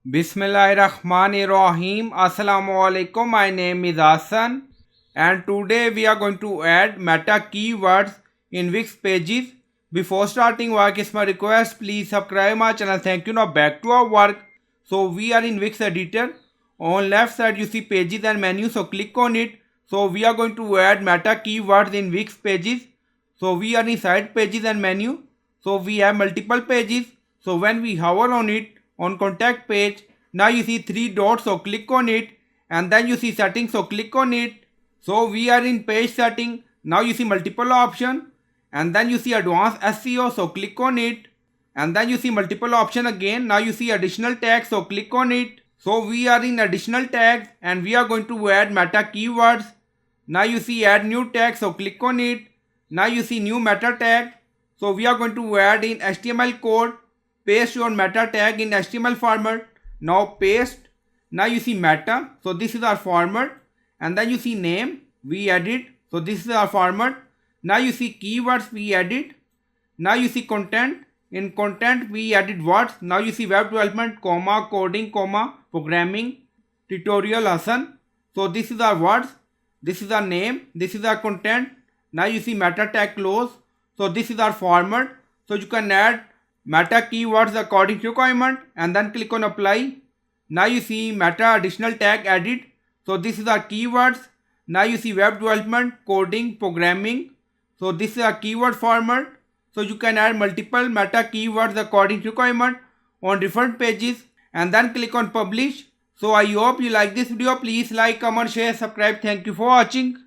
Bismillahirrahmanirrahim. Assalamu alaikum. My name is Hassan and today we are going to add meta keywords in Wix pages. Before starting work, it's my request, please subscribe my channel. Thank you. Now back to our work. So we are in Wix editor. On left side you see pages and menu, so click on it. So we are going to add meta keywords in Wix pages. So we are inside pages and menu. So we have multiple pages. So when we hover on it, on contact page, now you see three dots, so click on it, and then you see settings, so click on it. So we are in page setting. Now you see multiple option, and then you see advanced SEO, so click on it, and then you see multiple option again. Now you see additional tags, so click on it. So we are in additional tags and we are going to add meta keywords. Now you see add new tag, so click on it. Now you see new meta tag. So we are going to add in HTML code. Paste your meta tag in HTML format. Now paste. Now you see meta. So this is our format. And then you see name. We added. So this is our format. Now you see keywords we added. Now you see content. In content we added words. Now you see web development, comma, coding, comma, programming, tutorial Hassan. So this is our words. This is our name. This is our content. Now you see meta tag close. So this is our format. So you can add meta keywords according to requirement and then click on apply. Now you see meta additional tag added. So this is our keywords. Now you see web development, coding, programming. So this is our keyword format. So you can add multiple meta keywords according to requirement on different pages and then click on publish. So I hope you like this video. Please like, comment, share, subscribe. Thank you for watching.